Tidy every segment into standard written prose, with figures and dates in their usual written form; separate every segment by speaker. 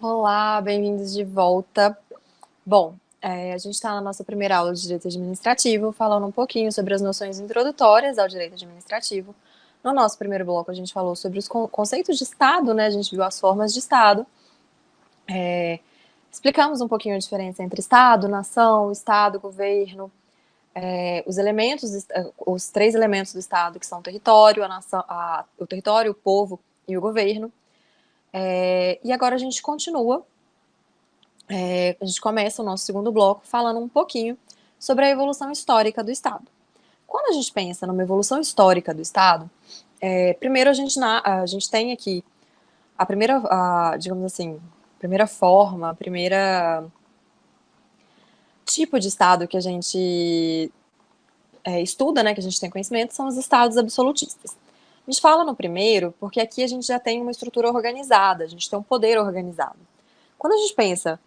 Speaker 1: Olá, bem-vindos de volta. Bom, a gente está na nossa primeira aula de Direito Administrativo, falando um pouquinho sobre as noções introdutórias ao Direito Administrativo. No nosso primeiro bloco, a gente falou sobre os conceitos de Estado, né? A gente viu as formas de Estado. Explicamos um pouquinho a diferença entre Estado, nação, Estado, governo, os três elementos do Estado, que são o território, o território, o povo e o governo. E agora a gente continua. A gente começa o nosso segundo bloco falando um pouquinho sobre a evolução histórica do Estado. Quando a gente pensa numa evolução histórica do Estado, primeiro a gente tem aqui a primeira, digamos assim, primeira forma, primeira tipo de Estado que a gente estuda, né, que a gente tem conhecimento, são os Estados absolutistas. A gente fala no primeiro porque aqui a gente já tem uma estrutura organizada, a gente tem um poder organizado. Quando a gente pensa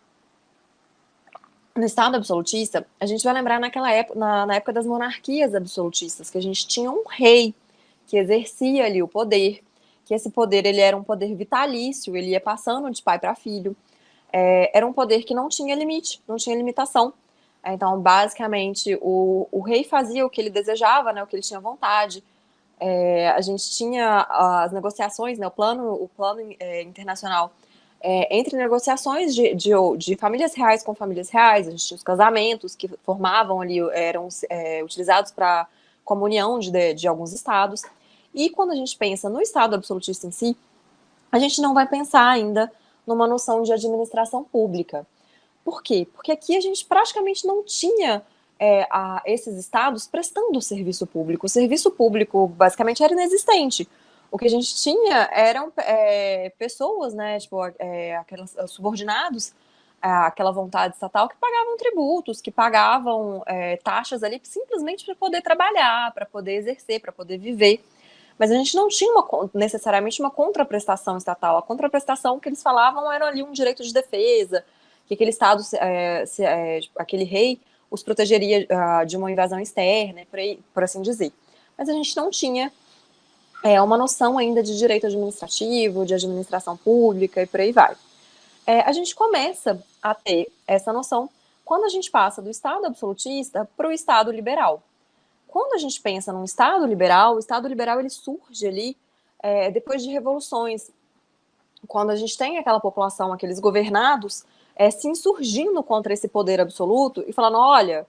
Speaker 1: no Estado absolutista, a gente vai lembrar naquela época, na época das monarquias absolutistas, que a gente tinha um rei que exercia ali o poder, que esse poder ele era um poder vitalício, ele ia passando de pai para filho, era um poder que não tinha limite, não tinha limitação. Então, basicamente, o rei fazia o que ele desejava, né, o que ele tinha vontade. A gente tinha as negociações, né, o plano internacional entre negociações de famílias reais com famílias reais, a gente tinha os casamentos que formavam ali, eram utilizados para comunhão de alguns estados. E quando a gente pensa no Estado absolutista em si, a gente não vai pensar ainda numa noção de administração pública. Por quê? Porque aqui a gente praticamente não tinha esses estados prestando serviço público. O serviço público, basicamente, era inexistente. O que a gente tinha eram pessoas, né, tipo, aqueles subordinados àquela vontade estatal que pagavam tributos, que pagavam taxas ali simplesmente para poder trabalhar, para poder exercer, para poder viver. Mas a gente não tinha necessariamente uma contraprestação estatal. A contraprestação que eles falavam era ali um direito de defesa, que aquele Estado, aquele rei, os protegeria de uma invasão externa, por assim dizer. Mas a gente não tinha uma noção ainda de direito administrativo, de administração pública e por aí vai. A gente começa a ter essa noção quando a gente passa do Estado absolutista para o Estado liberal. Quando a gente pensa num Estado liberal, o Estado liberal ele surge ali depois de revoluções, quando a gente tem aquela população, aqueles governados, se insurgindo contra esse poder absoluto e falando, olha,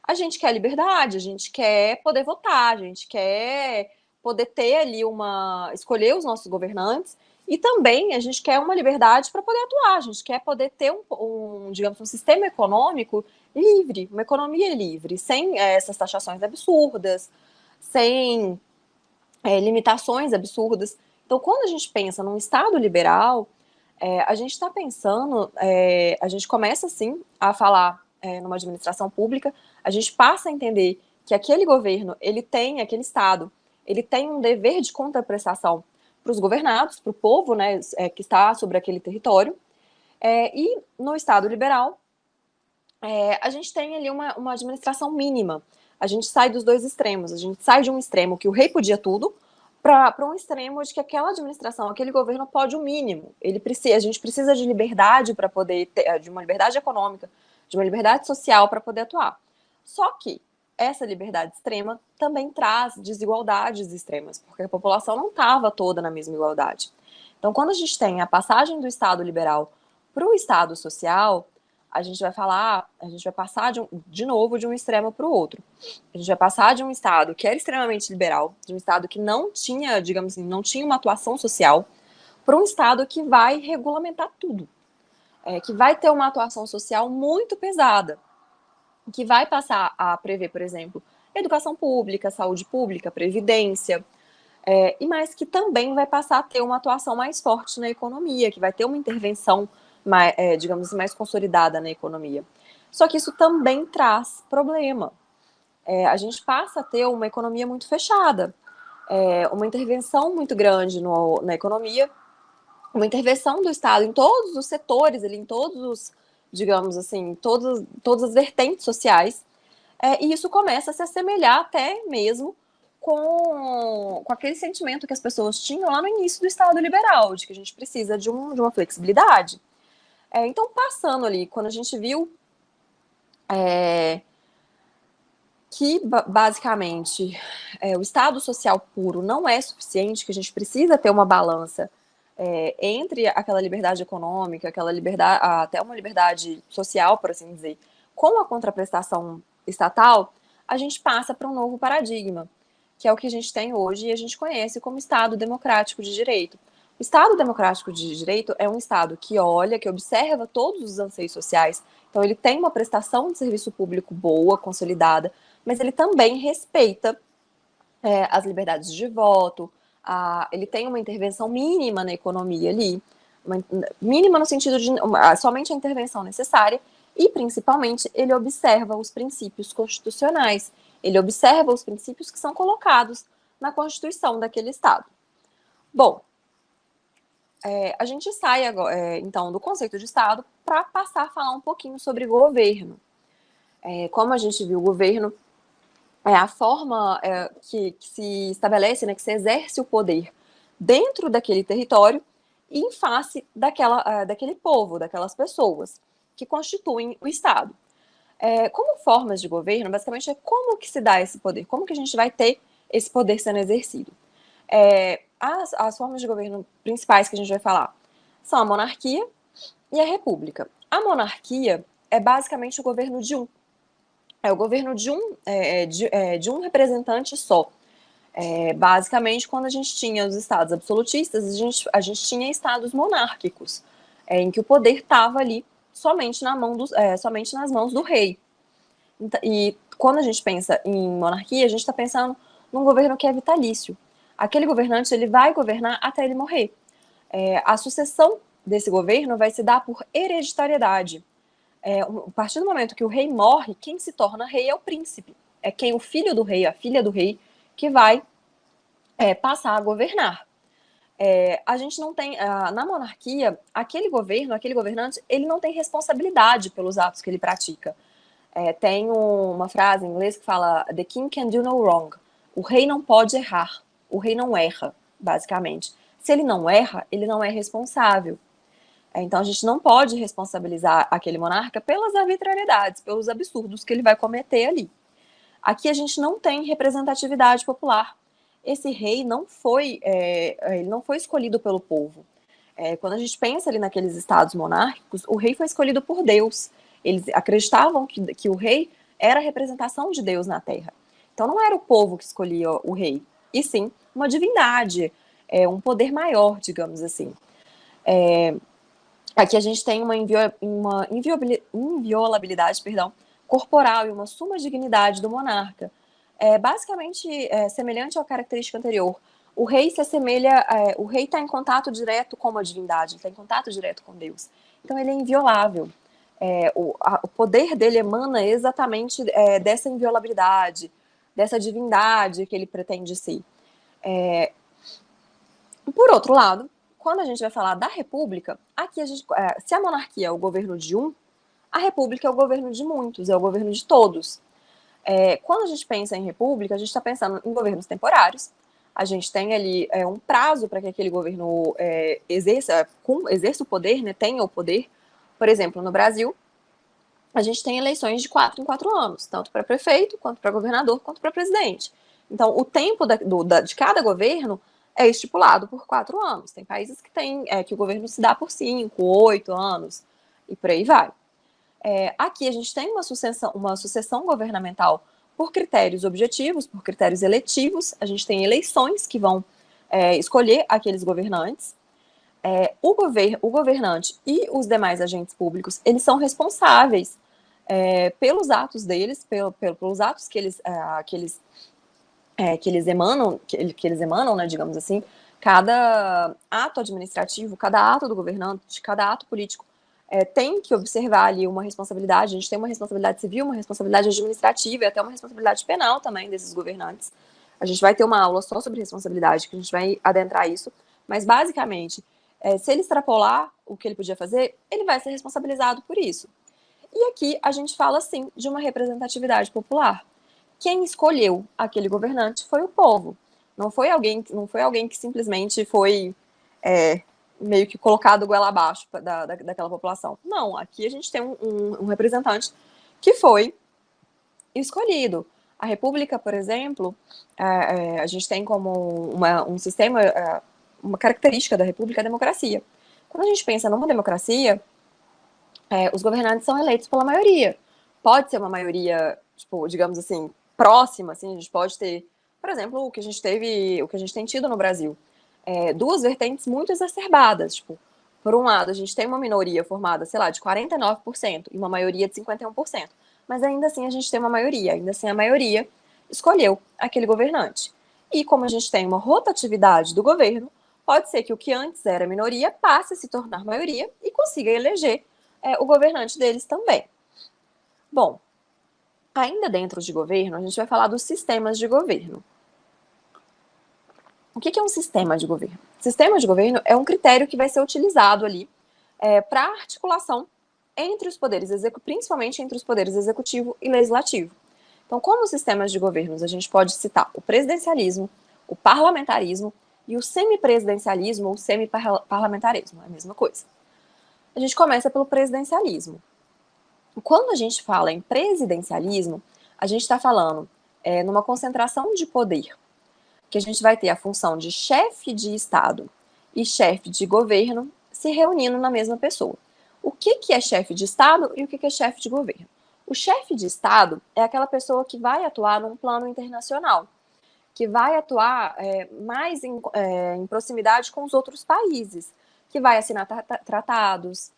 Speaker 1: a gente quer liberdade, a gente quer poder votar, a gente quer poder ter ali escolher os nossos governantes e também a gente quer uma liberdade para poder atuar, a gente quer poder ter digamos, um sistema econômico livre, uma economia livre, sem essas taxações absurdas, sem limitações absurdas. Então, quando a gente pensa num Estado liberal, a gente está pensando, a gente começa, sim, a falar numa administração pública, a gente passa a entender que aquele governo, aquele Estado, ele tem um dever de contraprestação para os governados, para o povo, né, que está sobre aquele território, e no Estado liberal, a gente tem ali uma administração mínima. A gente sai dos dois extremos. A gente sai de um extremo que o rei podia tudo para um extremo de que aquela administração, aquele governo pode o mínimo. A gente precisa de liberdade para poder ter, de uma liberdade econômica, de uma liberdade social para poder atuar. Só que essa liberdade extrema também traz desigualdades extremas, porque a população não estava toda na mesma igualdade. Então, quando a gente tem a passagem do Estado liberal para o Estado social, a gente vai passar de novo de um extremo para o outro. A gente vai passar de um Estado que era extremamente liberal, de um Estado que não tinha, digamos assim, não tinha uma atuação social, para um Estado que vai regulamentar tudo, que vai ter uma atuação social muito pesada, que vai passar a prever, por exemplo, educação pública, saúde pública, previdência, mas que também vai passar a ter uma atuação mais forte na economia, que vai ter uma intervenção digamos assim, mais consolidada na economia. Só que isso também traz problema. A gente passa a ter uma economia muito fechada, uma intervenção muito grande na economia, uma intervenção do Estado em todos os setores, ali, em todos os, digamos assim, todas as vertentes sociais, e isso começa a se assemelhar até mesmo com aquele sentimento que as pessoas tinham lá no início do Estado liberal, de que a gente precisa de uma flexibilidade. Então, passando ali, quando a gente viu que, basicamente, o Estado social puro não é suficiente, que a gente precisa ter uma balança entre aquela liberdade econômica, aquela liberdade, até uma liberdade social, por assim dizer, com a contraprestação estatal, a gente passa para um novo paradigma, que é o que a gente tem hoje e a gente conhece como Estado democrático de direito. O Estado democrático de direito é um Estado que olha, que observa todos os anseios sociais, então ele tem uma prestação de serviço público boa, consolidada, mas ele também respeita as liberdades de voto, ele tem uma intervenção mínima na economia ali, mínima no sentido de somente a intervenção necessária, e principalmente ele observa os princípios constitucionais, ele observa os princípios que são colocados na Constituição daquele Estado. Bom, a gente sai agora, então, do conceito de Estado para passar a falar um pouquinho sobre governo. Como a gente viu, o governo é a forma que se estabelece, né, que se exerce o poder dentro daquele território e em face daquele povo, daquelas pessoas que constituem o Estado. Como formas de governo, basicamente, é como que se dá esse poder, como que a gente vai ter esse poder sendo exercido. As formas de governo principais que a gente vai falar são a monarquia e a república. A monarquia é basicamente o governo de um. É o governo de um representante só. Basicamente, quando a gente tinha os estados absolutistas, a gente tinha estados monárquicos, em que o poder estava ali somente nas mãos do rei. E quando a gente pensa em monarquia, a gente está pensando num governo que é vitalício. Aquele governante ele vai governar até ele morrer. A sucessão desse governo vai se dar por hereditariedade. A partir do momento que o rei morre, quem se torna rei é o príncipe. É o filho do rei, a filha do rei, que vai passar a governar. A gente não tem, na monarquia, aquele governante, ele não tem responsabilidade pelos atos que ele pratica. Tem uma frase em inglês que fala "The king can do no wrong". O rei não pode errar. O rei não erra, basicamente. Se ele não erra, ele não é responsável. Então a gente não pode responsabilizar aquele monarca pelas arbitrariedades, pelos absurdos que ele vai cometer ali. Aqui a gente não tem representatividade popular. Esse rei ele não foi escolhido pelo povo. Quando a gente pensa ali naqueles estados monárquicos, o rei foi escolhido por Deus. Eles acreditavam que o rei era a representação de Deus na Terra. Então não era o povo que escolhia o rei, e sim uma divindade, um poder maior, digamos assim. Aqui a gente tem uma inviolabilidade, corporal e uma suma dignidade do monarca. Basicamente semelhante à característica anterior. O rei se assemelha, o rei está em contato direto com a divindade, está em contato direto com Deus. Então ele é inviolável. O poder dele emana exatamente dessa inviolabilidade, dessa divindade que ele pretende ser. Por outro lado, quando a gente vai falar da república, aqui se a monarquia é o governo de um, a república é o governo de muitos, é o governo de todos. Quando a gente pensa em república, a gente está pensando em governos temporários. A gente tem ali um prazo para que aquele governo exerça o poder, né, tenha o poder. Por exemplo, no Brasil, a gente tem eleições de 4 em 4 anos, tanto para prefeito, quanto para governador, quanto para presidente. Então, o tempo de cada governo é estipulado por 4 anos. Tem países que que o governo se dá por 5, 8 anos, e por aí vai. Aqui a gente tem uma sucessão governamental por critérios objetivos, por critérios eletivos. A gente tem eleições que vão escolher aqueles governantes. O governante e os demais agentes públicos, eles são responsáveis pelos atos deles, pelos atos que eles emanam, né, digamos assim. Cada ato administrativo, cada ato do governante, cada ato político tem que observar ali uma responsabilidade. A gente tem uma responsabilidade civil, uma responsabilidade administrativa e até uma responsabilidade penal também desses governantes. A gente vai ter uma aula só sobre responsabilidade, que a gente vai adentrar isso, mas basicamente, se ele extrapolar o que ele podia fazer, ele vai ser responsabilizado por isso. E aqui a gente fala, sim, de uma representatividade popular. Quem escolheu aquele governante foi o povo. Não foi alguém que simplesmente foi meio que colocado goela abaixo daquela população. Não, aqui a gente tem um representante que foi escolhido. A República, por exemplo, a gente tem como um sistema, uma característica da República a democracia. Quando a gente pensa numa democracia, os governantes são eleitos pela maioria. Pode ser uma maioria, tipo, digamos assim, próxima, assim, a gente pode ter, por exemplo, o que a gente tem tido no Brasil, duas vertentes muito exacerbadas, tipo, por um lado, a gente tem uma minoria formada, sei lá, de 49% e uma maioria de 51%, mas ainda assim a gente tem uma maioria, ainda assim a maioria escolheu aquele governante. E como a gente tem uma rotatividade do governo, pode ser que o que antes era minoria passe a se tornar maioria e consiga eleger o governante deles também. Bom, ainda dentro de governo, a gente vai falar dos sistemas de governo. O que é um sistema de governo? Sistema de governo é um critério que vai ser utilizado ali para articulação entre os poderes executivos, principalmente entre os poderes executivo e legislativo. Então, como sistemas de governos, a gente pode citar o presidencialismo, o parlamentarismo e o semipresidencialismo ou semiparlamentarismo, é a mesma coisa. A gente começa pelo presidencialismo. Quando a gente fala em presidencialismo, a gente está falando numa concentração de poder, que a gente vai ter a função de chefe de Estado e chefe de governo se reunindo na mesma pessoa. O que é chefe de Estado e o que é chefe de governo? O chefe de Estado é aquela pessoa que vai atuar num plano internacional, que vai atuar mais em proximidade com os outros países, que vai assinar tratados,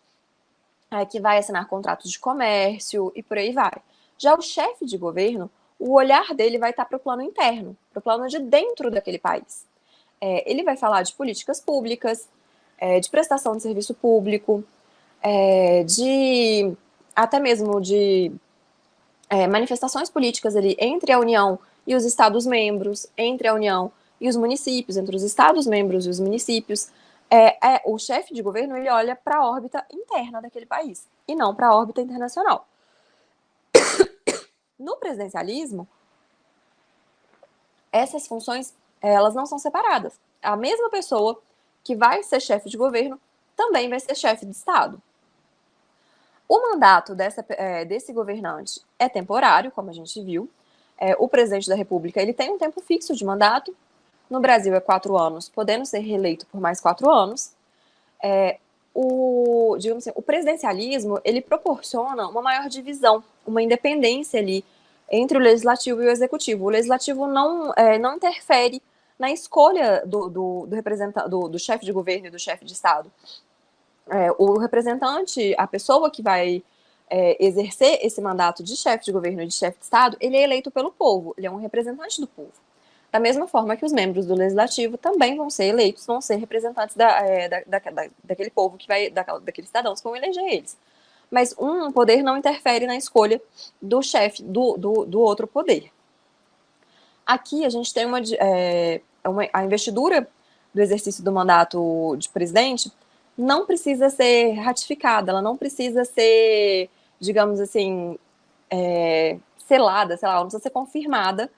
Speaker 1: que vai assinar contratos de comércio e por aí vai. Já o chefe de governo, o olhar dele vai estar para o plano interno, para o plano de dentro daquele país. Ele vai falar de políticas públicas, de prestação de serviço público, até mesmo de manifestações políticas ali entre a União e os Estados-membros, entre a União e os municípios, entre os Estados-membros e os municípios. O chefe de governo, ele olha para a órbita interna daquele país e não para a órbita internacional. No presidencialismo, essas funções, elas não são separadas. A mesma pessoa que vai ser chefe de governo também vai ser chefe de Estado. O mandato desse governante é temporário, como a gente viu. O presidente da República, ele tem um tempo fixo de mandato. No Brasil é 4 anos, podendo ser reeleito por mais 4 anos. Digamos assim, o presidencialismo, ele proporciona uma maior divisão, uma independência ali entre o legislativo e o executivo. O legislativo não interfere na escolha do chefe de governo e do chefe de Estado. O representante, a pessoa que vai exercer esse mandato de chefe de governo e de chefe de Estado, ele é eleito pelo povo, ele é um representante do povo. Da mesma forma que os membros do legislativo também vão ser eleitos, vão ser representantes daquele povo, daqueles cidadãos que vão eleger eles. Mas um poder não interfere na escolha do chefe do outro poder. Aqui a gente tem a investidura do exercício do mandato de presidente não precisa ser ratificada, ela não precisa ser, digamos assim, selada, sei lá, ela não precisa ser confirmada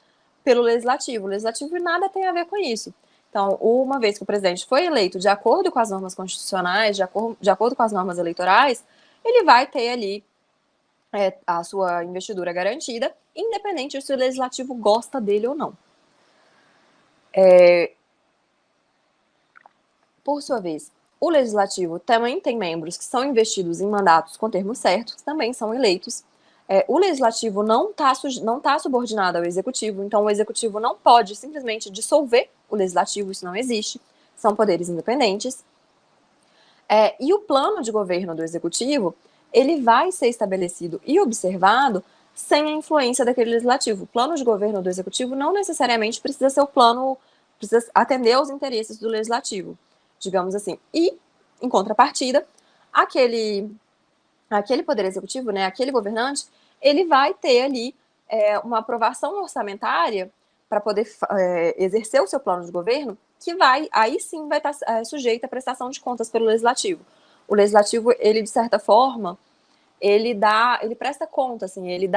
Speaker 1: pelo legislativo. O legislativo nada tem a ver com isso. Então, uma vez que o presidente foi eleito de acordo com as normas constitucionais, de acordo com as normas eleitorais, ele vai ter ali a sua investidura garantida, independente se o legislativo gosta dele ou não. Por sua vez, o legislativo também tem membros que são investidos em mandatos com termos certos, que também são eleitos. O legislativo não tá subordinado ao executivo, então o executivo não pode simplesmente dissolver o legislativo, isso não existe, são poderes independentes. E o plano de governo do executivo, ele vai ser estabelecido e observado sem a influência daquele legislativo. O plano de governo do executivo não necessariamente precisa ser precisa atender aos interesses do legislativo, digamos assim. E, em contrapartida, aquele poder executivo, né, aquele governante, ele vai ter ali uma aprovação orçamentária para poder exercer o seu plano de governo, que aí sim vai estar sujeito à prestação de contas pelo legislativo. O legislativo, ele, de certa forma, ele presta conta, assim, ele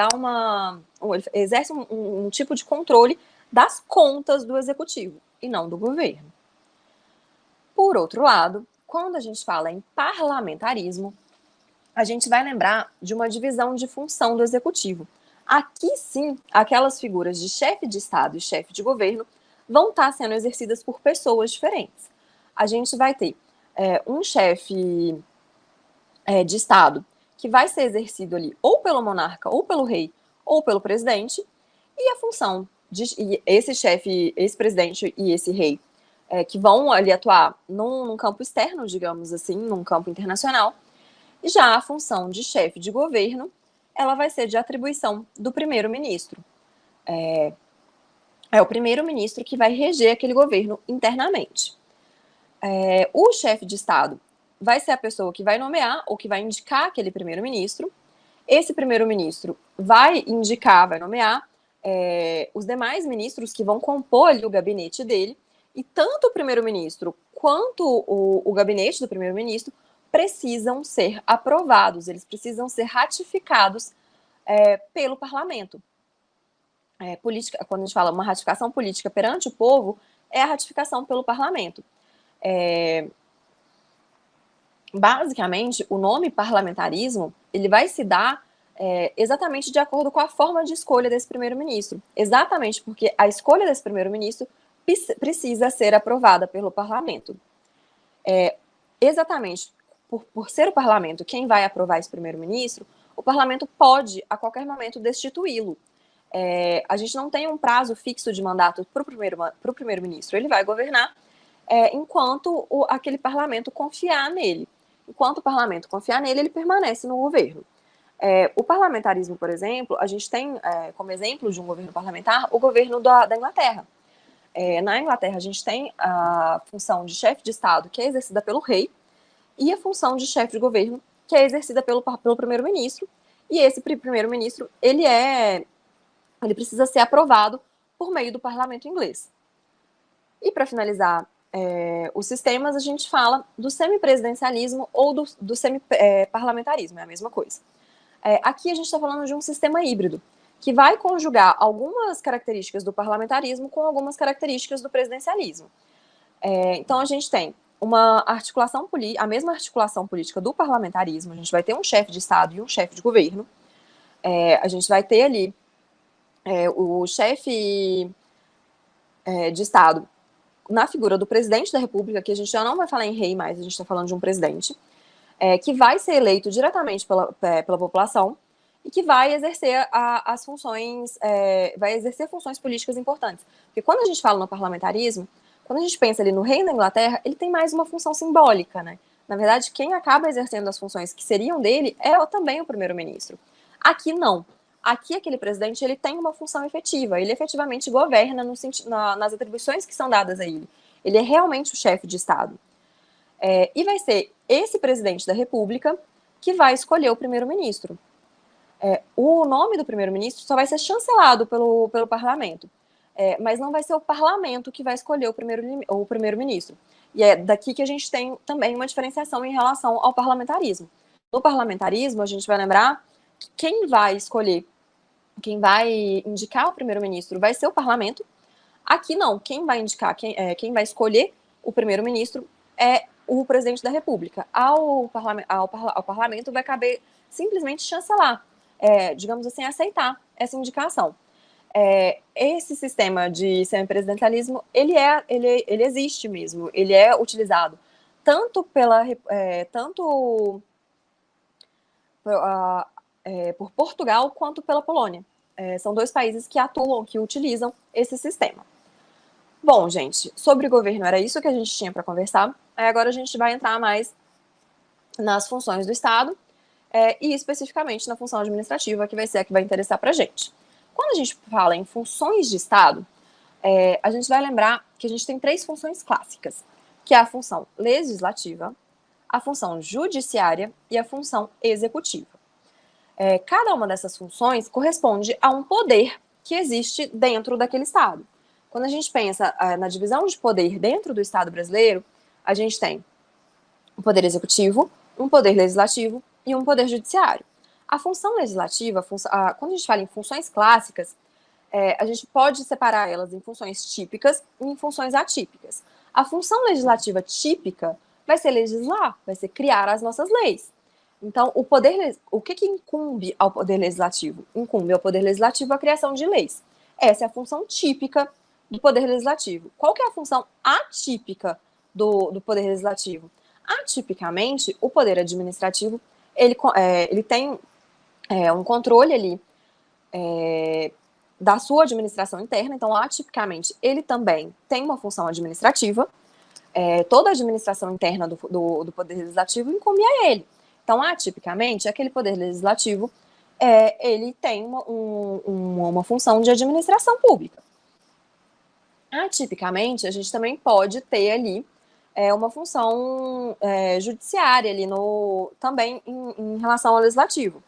Speaker 1: exerce um tipo de controle das contas do executivo, e não do governo. Por outro lado, Quando a gente fala em parlamentarismo, a gente vai lembrar de uma divisão de função do executivo. Aqui sim, aquelas figuras de chefe de Estado e chefe de governo vão estar sendo exercidas por pessoas diferentes. A gente vai ter um chefe de Estado que vai ser exercido ali ou pelo monarca, ou pelo rei, ou pelo presidente, e a função de esse chefe, esse presidente e esse rei, que vão ali atuar num campo externo, digamos assim, num campo internacional. E já a função de chefe de governo, ela vai ser de atribuição do primeiro-ministro. É o primeiro-ministro que vai reger aquele governo internamente. O chefe de Estado vai ser a pessoa que vai nomear ou que vai indicar aquele primeiro-ministro. Esse primeiro-ministro vai indicar, vai nomear os demais ministros que vão compor ali o gabinete dele. E tanto o primeiro-ministro quanto o gabinete do primeiro-ministro precisam ser aprovados, eles precisam ser ratificados pelo parlamento. Política, quando a gente fala uma ratificação política perante o povo, é a ratificação pelo parlamento. Basicamente, o nome parlamentarismo, ele vai se dar exatamente de acordo com a forma de escolha desse primeiro-ministro. Exatamente porque a escolha desse primeiro-ministro precisa ser aprovada pelo parlamento. Exatamente por ser o parlamento quem vai aprovar esse primeiro-ministro, o parlamento pode, a qualquer momento, destituí-lo. A gente não tem um prazo fixo de mandato para o primeiro-ministro. Ele vai governar enquanto aquele parlamento confiar nele. Enquanto o parlamento confiar nele, ele permanece no governo. O parlamentarismo, por exemplo, a gente tem como exemplo de um governo parlamentar o governo da Inglaterra. Na Inglaterra, a gente tem a função de chefe de Estado, que é exercida pelo rei, e a função de chefe de governo, que é exercida pelo primeiro-ministro. E esse primeiro-ministro, ele precisa ser aprovado por meio do parlamento inglês. E para finalizar os sistemas, a gente fala do semipresidencialismo ou do semiparlamentarismo, é a mesma coisa. Aqui a gente está falando de um sistema híbrido, que vai conjugar algumas características do parlamentarismo com algumas características do presidencialismo. Então a gente tem a mesma articulação política do parlamentarismo, a gente vai ter um chefe de Estado e um chefe de governo, a gente vai ter ali o chefe de Estado na figura do presidente da República, que a gente já não vai falar em rei mais, a gente está falando de um presidente, que vai ser eleito diretamente pela população e que vai exercer as funções, vai exercer funções políticas importantes. Porque quando a gente fala no parlamentarismo, quando a gente pensa ali no rei da Inglaterra, ele tem mais uma função simbólica, né? Na verdade, quem acaba exercendo as funções que seriam dele é também o primeiro-ministro. Aqui não. Aqui aquele presidente ele tem uma função efetiva, ele efetivamente governa nas atribuições que são dadas a ele. Ele é realmente o chefe de Estado. E vai ser esse presidente da República que vai escolher o primeiro-ministro. O nome do primeiro-ministro só vai ser chancelado pelo parlamento, mas não vai ser o parlamento que vai escolher o primeiro-ministro. E é daqui que a gente tem também uma diferenciação em relação ao parlamentarismo. No parlamentarismo, a gente vai lembrar que quem vai indicar o primeiro-ministro vai ser o parlamento. Aqui não, quem vai indicar, quem vai escolher o primeiro-ministro é o presidente da República. Ao parlamento vai caber simplesmente chancelar, digamos assim, aceitar essa indicação. Esse sistema de semipresidencialismo, ele existe mesmo, ele é utilizado tanto por Portugal quanto pela Polônia. São dois países que que utilizam esse sistema. Bom, gente, sobre governo era isso que a gente tinha para conversar. Agora a gente vai entrar mais nas funções do Estado e especificamente na função administrativa, que vai ser a que vai interessar para a gente. Quando a gente fala em funções de Estado, a gente vai lembrar que a gente tem 3 funções clássicas, que é a função legislativa, a função judiciária e a função executiva. Cada uma dessas funções corresponde a um poder que existe dentro daquele Estado. Quando a gente pensa na divisão de poder dentro do Estado brasileiro, a gente tem um poder executivo, um poder legislativo e um poder judiciário. A função legislativa, quando a gente fala em funções clássicas, a gente pode separar elas em funções típicas e em funções atípicas. A função legislativa típica vai ser legislar, vai ser criar as nossas leis. Então, o que incumbe ao Poder Legislativo? Incumbe ao Poder Legislativo a criação de leis. Essa é a função típica do Poder Legislativo. Qual que é a função atípica do Poder Legislativo? Atipicamente, o Poder Administrativo, ele tem um controle ali da sua administração interna, então, atipicamente, ele também tem uma função administrativa. Toda a administração interna do Poder Legislativo incumbe a ele. Então, atipicamente, aquele Poder Legislativo, ele tem uma função de administração pública. Atipicamente, a gente também pode ter ali uma função judiciária ali também em relação ao Legislativo.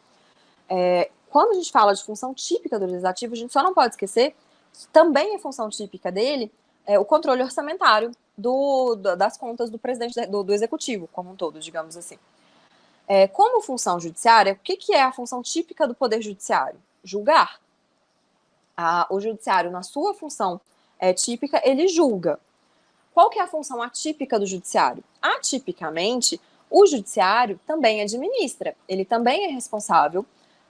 Speaker 1: Quando a gente fala de função típica do Legislativo, a gente só não pode esquecer que também é função típica dele o controle orçamentário das contas do presidente do Executivo, como um todo, digamos assim. Como função judiciária, o que é a função típica do Poder Judiciário? Julgar. O Judiciário, na sua função típica, ele julga. Qual que é a função atípica do Judiciário? Atipicamente, o Judiciário também administra. Ele também é responsável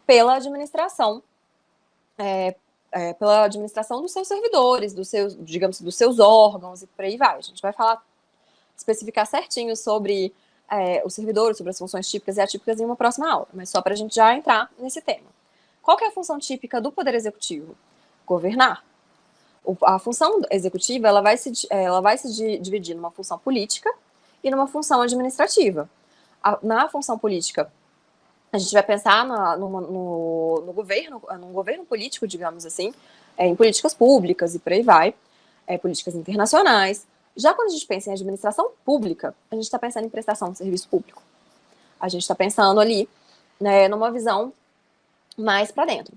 Speaker 1: pela administração dos seus servidores, dos seus órgãos e por aí vai. A gente vai especificar certinho sobre os servidores, sobre as funções típicas e atípicas em uma próxima aula, mas só para a gente já entrar nesse tema. Qual que é a função típica do Poder Executivo? Governar. A função executiva ela vai se dividir numa função política e numa função administrativa. Na função política, a gente vai pensar no governo político, digamos assim, em políticas públicas e por aí vai, políticas internacionais. Já quando a gente pensa em administração pública, a gente está pensando em prestação de serviço público. A gente está pensando ali, né, numa visão mais para dentro.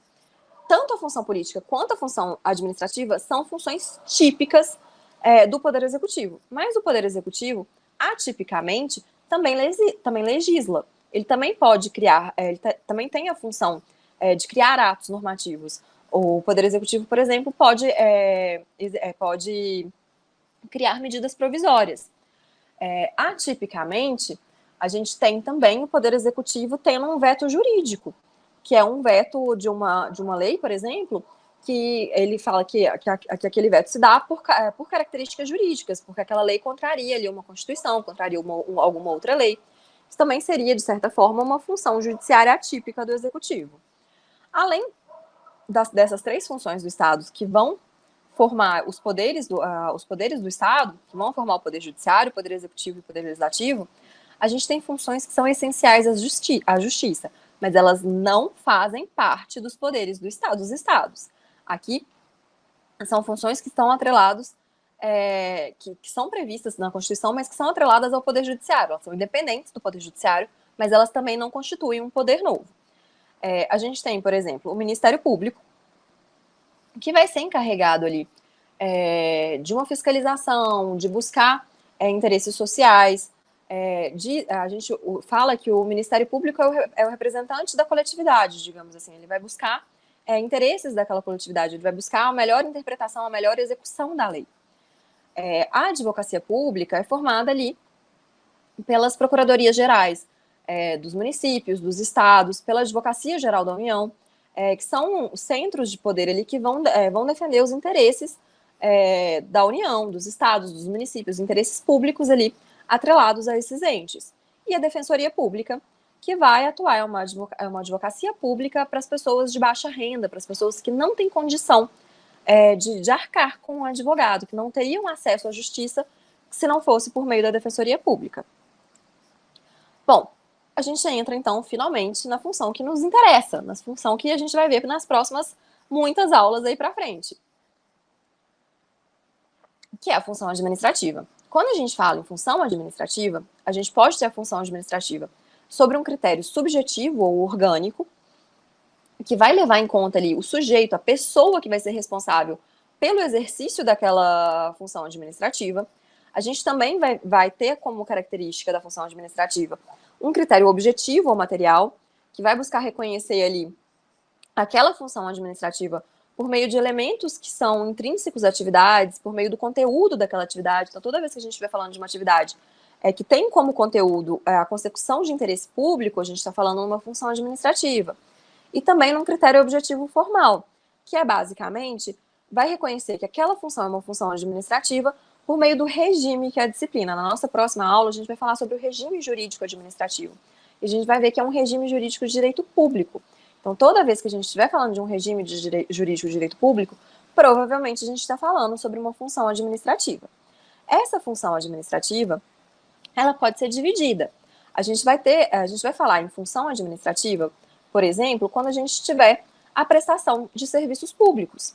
Speaker 1: Tanto a função política quanto a função administrativa são funções típicas do Poder Executivo. Mas o Poder Executivo, atipicamente, também legisla. Ele também pode criar, também tem a função de criar atos normativos. O Poder Executivo, por exemplo, pode criar medidas provisórias. Atipicamente, a gente tem também o Poder Executivo tendo um veto jurídico, que é um veto de uma lei, por exemplo, que ele fala que aquele veto se dá por características jurídicas, porque aquela lei contraria ali uma Constituição, contraria alguma outra lei. Isso também seria, de certa forma, uma função judiciária atípica do Executivo. Além dessas três funções do Estado que vão formar os poderes do Estado, que vão formar o Poder Judiciário, o Poder Executivo e o Poder Legislativo, a gente tem funções que são essenciais à justiça, mas elas não fazem parte dos poderes dos Estados. Aqui são funções que estão atreladas, que são previstas na Constituição, mas que são atreladas ao Poder Judiciário. Elas são independentes do Poder Judiciário, mas elas também não constituem um poder novo. A gente tem, por exemplo, o Ministério Público, que vai ser encarregado ali de uma fiscalização, de buscar interesses sociais. A gente fala que o Ministério Público é o representante da coletividade, digamos assim. Ele vai buscar interesses daquela coletividade, ele vai buscar a melhor interpretação, a melhor execução da lei. A advocacia pública é formada ali pelas procuradorias gerais dos municípios, dos estados, pela Advocacia Geral da União, que são centros de poder ali que vão defender os interesses da União, dos estados, dos municípios, interesses públicos ali atrelados a esses entes. E a Defensoria Pública, que vai atuar, é uma advocacia pública para as pessoas de baixa renda, para as pessoas que não têm condição de arcar com um advogado, que não teriam acesso à justiça se não fosse por meio da Defensoria Pública. Bom, a gente entra, então, finalmente, na função que nos interessa, na função que a gente vai ver nas próximas muitas aulas aí para frente, que é a função administrativa. Quando a gente fala em função administrativa, a gente pode ter a função administrativa sobre um critério subjetivo ou orgânico, que vai levar em conta ali o sujeito, a pessoa que vai ser responsável pelo exercício daquela função administrativa. A gente também vai ter como característica da função administrativa um critério objetivo ou material, que vai buscar reconhecer ali aquela função administrativa por meio de elementos que são intrínsecos à atividade, por meio do conteúdo daquela atividade. Então, toda vez que a gente estiver falando de uma atividade que tem como conteúdo a consecução de interesse público, a gente está falando numa função administrativa, e também num critério objetivo formal, que é basicamente, vai reconhecer que aquela função é uma função administrativa por meio do regime que é a disciplina. Na nossa próxima aula, a gente vai falar sobre o regime jurídico administrativo. E a gente vai ver que é um regime jurídico de direito público. Então, toda vez que a gente estiver falando de um regime jurídico de direito público, provavelmente a gente está falando sobre uma função administrativa. Essa função administrativa, ela pode ser dividida. A gente vai falar em função administrativa, por exemplo, quando a gente tiver a prestação de serviços públicos.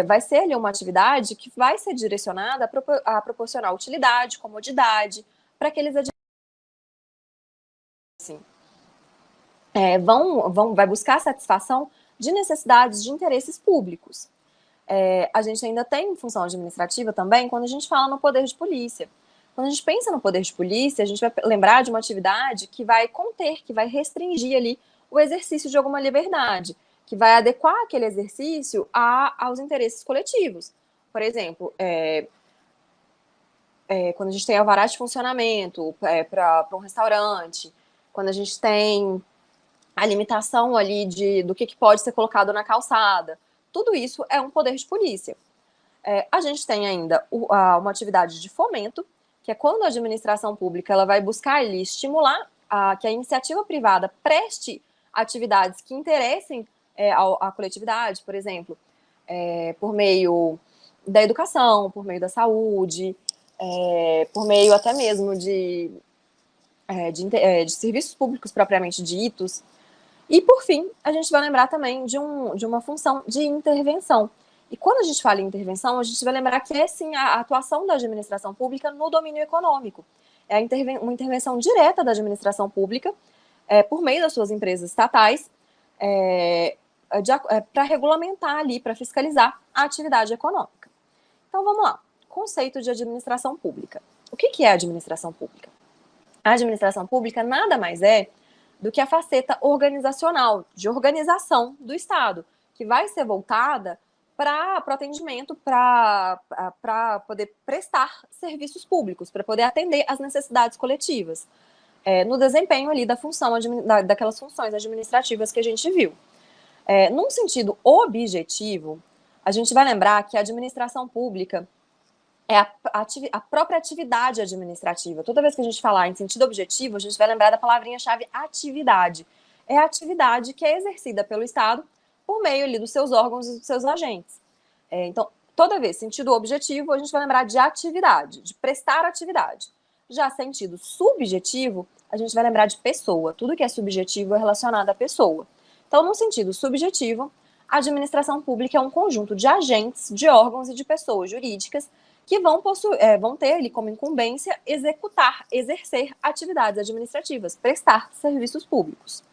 Speaker 1: Vai ser ali uma atividade que vai ser direcionada a proporcionar utilidade, comodidade, para aqueles assim, vai buscar satisfação de necessidades de interesses públicos. A gente ainda tem função administrativa também quando a gente fala no poder de polícia. Quando a gente pensa no poder de polícia, a gente vai lembrar de uma atividade que vai conter, que vai restringir ali o exercício de alguma liberdade, que vai adequar aquele exercício aos interesses coletivos. Por exemplo, quando a gente tem alvará de funcionamento para um restaurante, quando a gente tem a limitação ali do que pode ser colocado na calçada, tudo isso é um poder de polícia. A gente tem ainda uma atividade de fomento, que é quando a administração pública ela vai buscar ali estimular que a iniciativa privada preste atividades que interessem à coletividade, por exemplo, por meio da educação, por meio da saúde, por meio até mesmo de serviços públicos propriamente ditos. E, por fim, a gente vai lembrar também de uma função de intervenção. E quando a gente fala em intervenção, a gente vai lembrar que é, sim, a atuação da administração pública no domínio econômico. É uma intervenção direta da administração pública, por meio das suas empresas estatais, para regulamentar ali, para fiscalizar a atividade econômica. Então, vamos lá. Conceito de administração pública. O que é administração pública? A administração pública nada mais é do que a faceta organizacional, de organização do Estado, que vai ser voltada para o atendimento, para poder prestar serviços públicos, para poder atender às necessidades coletivas, no desempenho ali da função, daquelas funções administrativas que a gente viu. Num sentido objetivo, a gente vai lembrar que a administração pública é a própria atividade administrativa. Toda vez que a gente falar em sentido objetivo, a gente vai lembrar da palavrinha-chave atividade. É a atividade que é exercida pelo Estado por meio ali dos seus órgãos e dos seus agentes. Então, toda vez, sentido objetivo, a gente vai lembrar de atividade, de prestar atividade. Já sentido subjetivo, a gente vai lembrar de pessoa. Tudo que é subjetivo é relacionado à pessoa. Então, no sentido subjetivo, a administração pública é um conjunto de agentes, de órgãos e de pessoas jurídicas que vão ter ali como incumbência exercer atividades administrativas, prestar serviços públicos.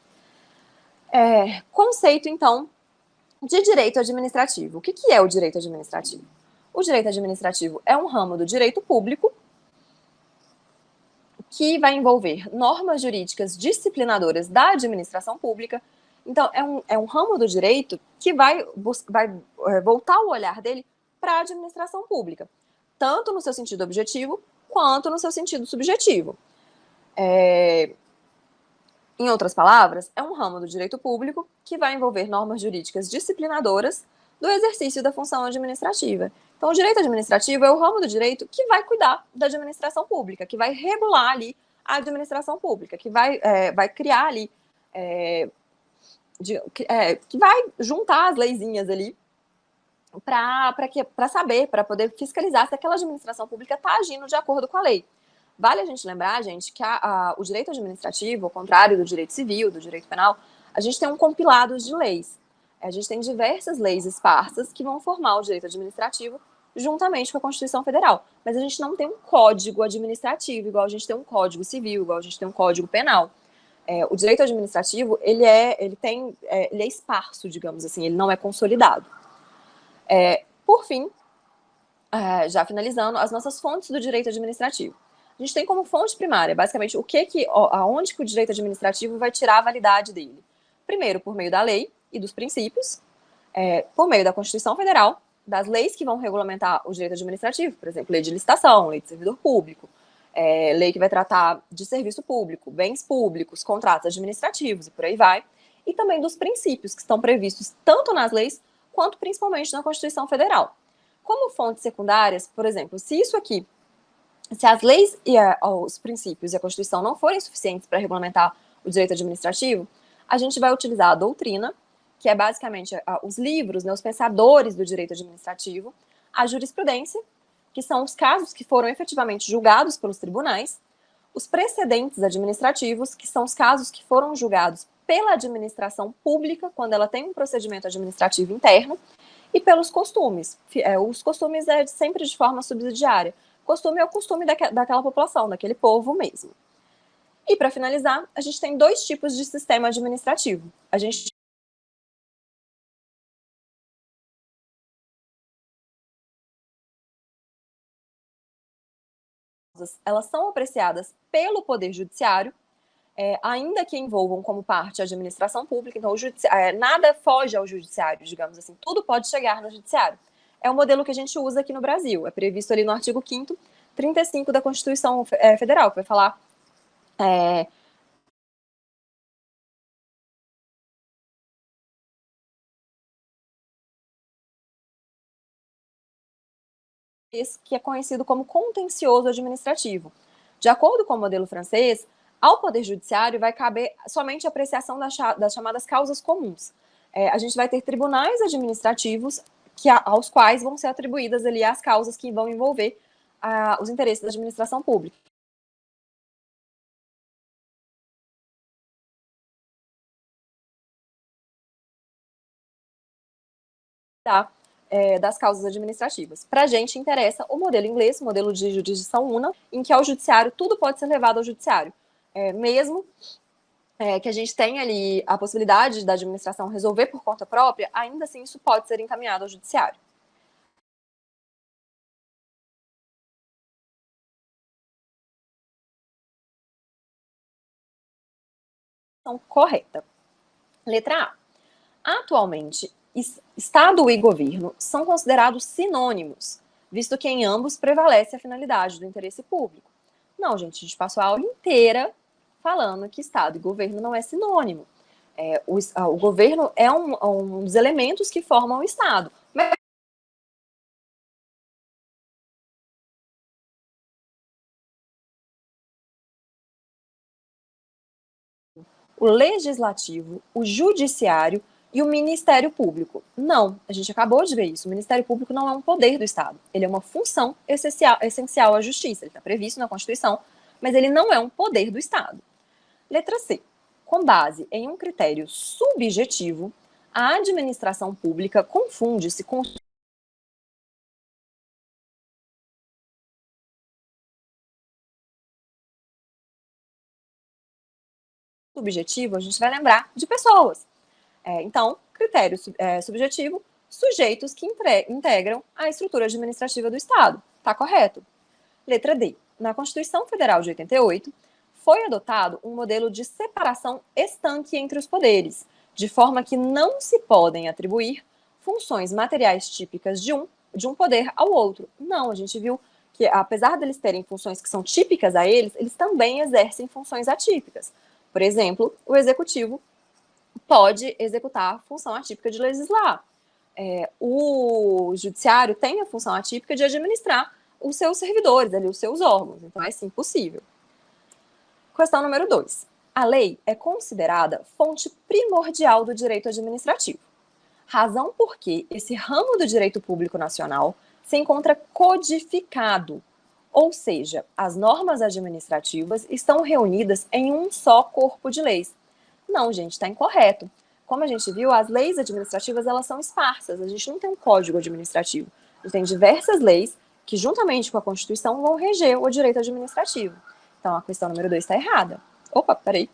Speaker 1: Conceito, então, de direito administrativo. O que é o direito administrativo? O direito administrativo é um ramo do direito público que vai envolver normas jurídicas disciplinadoras da administração pública. Então, é um ramo do direito que vai voltar o olhar dele para a administração pública, tanto no seu sentido objetivo, quanto no seu sentido subjetivo. Em outras palavras, é um ramo do direito público que vai envolver normas jurídicas disciplinadoras do exercício da função administrativa. Então, o direito administrativo é o ramo do direito que vai cuidar da administração pública, que vai regular ali a administração pública, que vai criar ali, que vai juntar as leizinhas ali para saber, para poder fiscalizar se aquela administração pública está agindo de acordo com a lei. Vale a gente lembrar, gente, que o direito administrativo, ao contrário do direito civil, do direito penal, a gente tem um compilado de leis. A gente tem diversas leis esparsas que vão formar o direito administrativo juntamente com a Constituição Federal. Mas a gente não tem um código administrativo, igual a gente tem um código civil, igual a gente tem um código penal. O direito administrativo, ele é esparso, digamos assim, ele não é consolidado. Por fim, já finalizando, as nossas fontes do direito administrativo. A gente tem como fonte primária, basicamente, aonde que o direito administrativo vai tirar a validade dele. Primeiro, por meio da lei e dos princípios, por meio da Constituição Federal, das leis que vão regulamentar o direito administrativo, por exemplo, lei de licitação, lei de servidor público, lei que vai tratar de serviço público, bens públicos, contratos administrativos e por aí vai, e também dos princípios que estão previstos tanto nas leis quanto principalmente na Constituição Federal. Como fontes secundárias, por exemplo, se as leis e os princípios e a Constituição não forem suficientes para regulamentar o direito administrativo, a gente vai utilizar a doutrina, que é basicamente os livros, né, os pensadores do direito administrativo, a jurisprudência, que são os casos que foram efetivamente julgados pelos tribunais, os precedentes administrativos, que são os casos que foram julgados pela administração pública, quando ela tem um procedimento administrativo interno, e pelos costumes. Os costumes é sempre de forma subsidiária. Costume é o costume daquela população, daquele povo mesmo. E, para finalizar, a gente tem 2 tipos de sistema administrativo. A gente elas são apreciadas pelo Poder Judiciário, ainda que envolvam como parte a administração pública, então nada foge ao Judiciário, digamos assim, tudo pode chegar no Judiciário. É o modelo que a gente usa aqui no Brasil, é previsto ali no artigo 5º, 35 da Constituição Federal, que vai falar que é conhecido como contencioso administrativo. De acordo com o modelo francês, ao Poder Judiciário vai caber somente a apreciação das chamadas causas comuns. A gente vai ter tribunais administrativos aos quais vão ser atribuídas ali as causas que vão envolver os interesses da administração pública. Tá? Das causas administrativas. Para a gente interessa o modelo inglês, o modelo de jurisdição una, em que ao judiciário tudo pode ser levado ao judiciário. Mesmo que a gente tenha ali a possibilidade da administração resolver por conta própria, ainda assim isso pode ser encaminhado ao judiciário. Então, correta. Letra A. Atualmente, Estado e governo são considerados sinônimos, visto que em ambos prevalece a finalidade do interesse público. Não, gente, a gente passou a aula inteira falando que Estado e governo não é sinônimo. O governo é um dos elementos que formam o Estado. Mas o legislativo, o judiciário e o Ministério Público. Não, a gente acabou de ver isso. O Ministério Público não é um poder do Estado. Ele é uma função essencial à justiça. Ele está previsto na Constituição, mas ele não é um poder do Estado. Letra C. Com base em um critério subjetivo, a administração pública confunde-se com subjetivo, a gente vai lembrar de pessoas. Então, critério subjetivo, sujeitos que integram a estrutura administrativa do Estado. Está correto. Letra D. Na Constituição Federal de 88, foi adotado um modelo de separação estanque entre os poderes, de forma que não se podem atribuir funções materiais típicas de um poder ao outro. Não, a gente viu que, apesar deles terem funções que são típicas a eles, eles também exercem funções atípicas. Por exemplo, o executivo pode executar a função atípica de legislar. O judiciário tem a função atípica de administrar os seus servidores, ali, os seus órgãos. Então, é sim possível. Questão número 2. A lei é considerada fonte primordial do direito administrativo. Razão por que esse ramo do direito público nacional se encontra codificado, ou seja, as normas administrativas estão reunidas em um só corpo de leis. Não, gente, está incorreto. Como a gente viu, as leis administrativas elas são esparsas, a gente não tem um código administrativo. A gente tem diversas leis que, juntamente com a Constituição, vão reger o direito administrativo. Então, a questão número 2 está errada. Opa, peraí.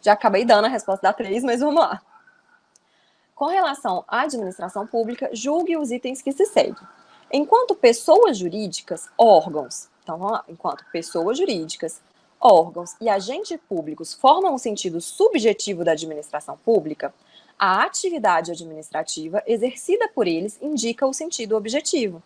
Speaker 1: Já acabei dando a resposta da 3, mas vamos lá. Com relação à administração pública, julgue os itens que se seguem. Enquanto pessoas jurídicas, órgãos, então vamos lá, enquanto pessoas jurídicas, órgãos e agentes públicos formam o sentido subjetivo da administração pública, a atividade administrativa exercida por eles indica o sentido objetivo.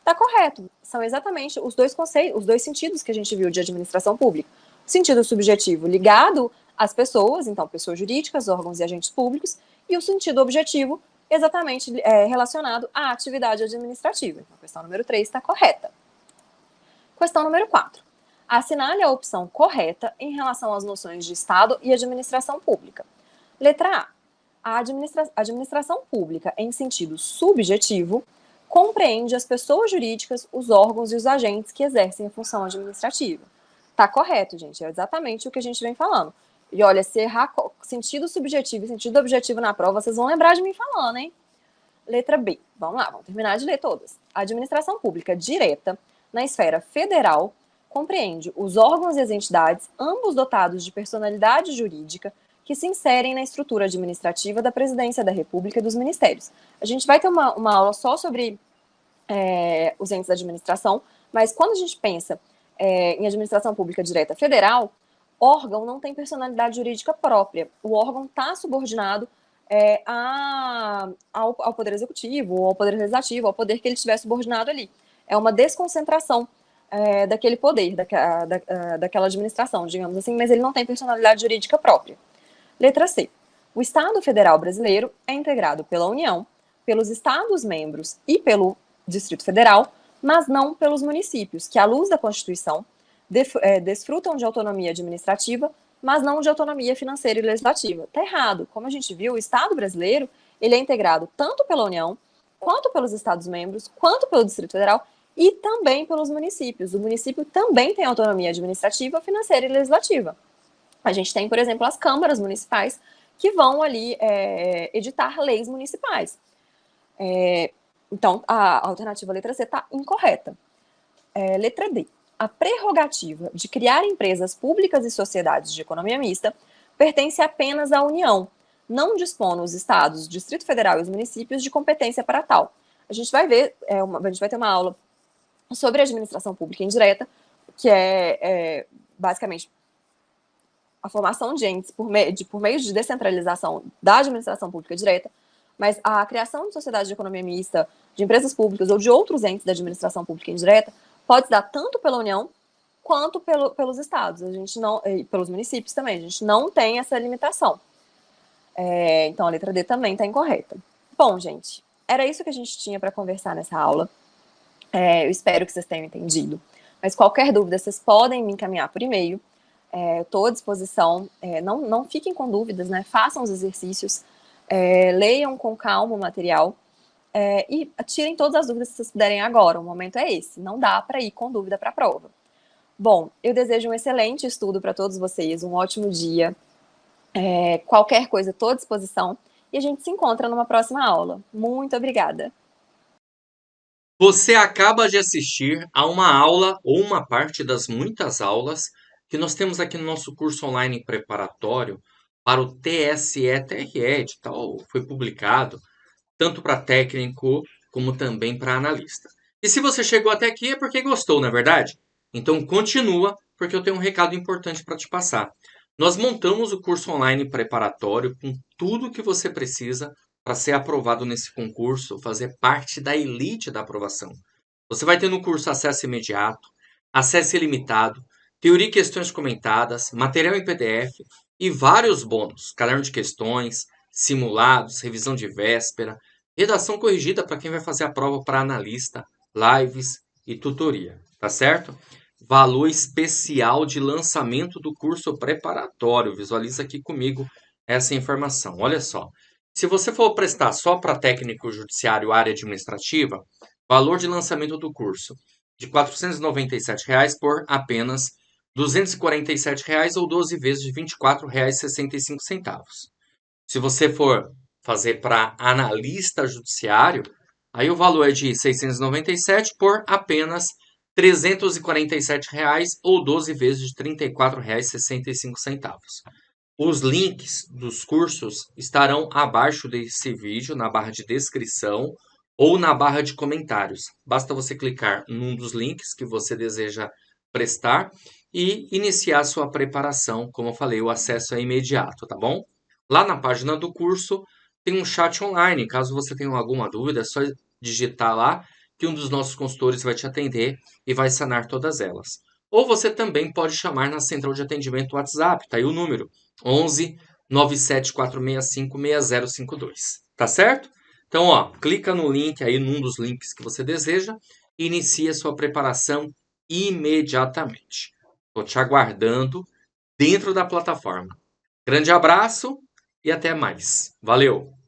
Speaker 1: Tá correto. São exatamente os dois conceitos, os dois sentidos que a gente viu de administração pública. O sentido subjetivo ligado às pessoas, então pessoas jurídicas, órgãos e agentes públicos, e o sentido objetivo exatamente relacionado à atividade administrativa. Então, a questão número 3 está correta. Questão número 4. Assinale a opção correta em relação às noções de Estado e administração pública. Letra A. A administração pública, em sentido subjetivo, compreende as pessoas jurídicas, os órgãos e os agentes que exercem a função administrativa. Tá correto, gente. É exatamente o que a gente vem falando. E olha, se errar sentido subjetivo e sentido objetivo na prova, vocês vão lembrar de mim falando, hein? Letra B. Vamos lá, vamos terminar de ler todas. A administração pública direta, na esfera federal, compreende os órgãos e as entidades, ambos dotados de personalidade jurídica, que se inserem na estrutura administrativa da Presidência da República e dos Ministérios. A gente vai ter uma aula só sobre os entes da administração, mas quando a gente pensa em administração pública direta federal, órgão não tem personalidade jurídica própria. O órgão está subordinado ao Poder Executivo, ao Poder Legislativo, ao poder que ele estiver subordinado ali. É uma desconcentração daquele poder, daquela administração, digamos assim, mas ele não tem personalidade jurídica própria. Letra C. O Estado Federal Brasileiro é integrado pela União, pelos Estados-membros e pelo Distrito Federal, mas não pelos municípios, que, à luz da Constituição, desfrutam de autonomia administrativa, mas não de autonomia financeira e legislativa. Está errado. Como a gente viu, o Estado brasileiro ele é integrado tanto pela União, quanto pelos Estados-membros, quanto pelo Distrito Federal e também pelos municípios. O município também tem autonomia administrativa, financeira e legislativa. A gente tem, por exemplo, as câmaras municipais que vão ali editar leis municipais. Então, a alternativa letra C está incorreta. Letra D. A prerrogativa de criar empresas públicas e sociedades de economia mista pertence apenas à União. Não dispõe os estados, o Distrito Federal e os municípios de competência para tal. A gente vai ver, a gente vai ter uma aula sobre administração pública indireta, que é basicamente a formação de entes por meio de descentralização da administração pública direta, mas a criação de sociedades de economia mista, de empresas públicas ou de outros entes da administração pública indireta pode se dar tanto pela União quanto pelos estados. A gente não, e pelos municípios também. A gente não tem essa limitação. Então, a letra D também está incorreta. Bom, gente, era isso que a gente tinha para conversar nessa aula. Eu espero que vocês tenham entendido. Mas qualquer dúvida, vocês podem me encaminhar por e-mail. Estou à disposição. Não fiquem com dúvidas, né? Façam os exercícios. Leiam com calma o material. E tirem todas as dúvidas que vocês puderem agora. O momento é esse. Não dá para ir com dúvida para a prova. Bom, eu desejo um excelente estudo para todos vocês. Um ótimo dia. Qualquer coisa, estou à disposição. E a gente se encontra numa próxima aula. Muito obrigada.
Speaker 2: Você acaba de assistir a uma aula ou uma parte das muitas aulas que nós temos aqui no nosso curso online preparatório para o TSE-TRE, edital foi publicado tanto para técnico como também para analista. E se você chegou até aqui é porque gostou, não é verdade? Então continua, porque eu tenho um recado importante para te passar. Nós montamos o curso online preparatório com tudo que você precisa para ser aprovado nesse concurso, fazer parte da elite da aprovação. Você vai ter no curso acesso imediato, acesso ilimitado, teoria e questões comentadas, material em PDF e vários bônus, caderno de questões, simulados, revisão de véspera, redação corrigida para quem vai fazer a prova para analista, lives e tutoria, tá certo? Valor especial de lançamento do curso preparatório. Visualiza aqui comigo essa informação. Olha só. Se você for prestar só para técnico judiciário área administrativa, valor de lançamento do curso de R$ 497 por apenas R$ 247 ou 12 vezes de R$ 24,65. Se você for fazer para analista judiciário, aí o valor é de R$ 697 por apenas R$ 347 ou 12 vezes de R$ 34,65. Os links dos cursos estarão abaixo desse vídeo, na barra de descrição ou na barra de comentários. Basta você clicar num dos links que você deseja prestar e iniciar sua preparação. Como eu falei, o acesso é imediato, tá bom? Lá na página do curso tem um chat online. Caso você tenha alguma dúvida, é só digitar lá que um dos nossos consultores vai te atender e vai sanar todas elas. Ou você também pode chamar na central de atendimento WhatsApp, tá aí o número 11 97465 6052. Tá certo? Então, ó, clica no link aí, num dos links que você deseja, e inicie a sua preparação imediatamente. Estou te aguardando dentro da plataforma. Grande abraço e até mais. Valeu!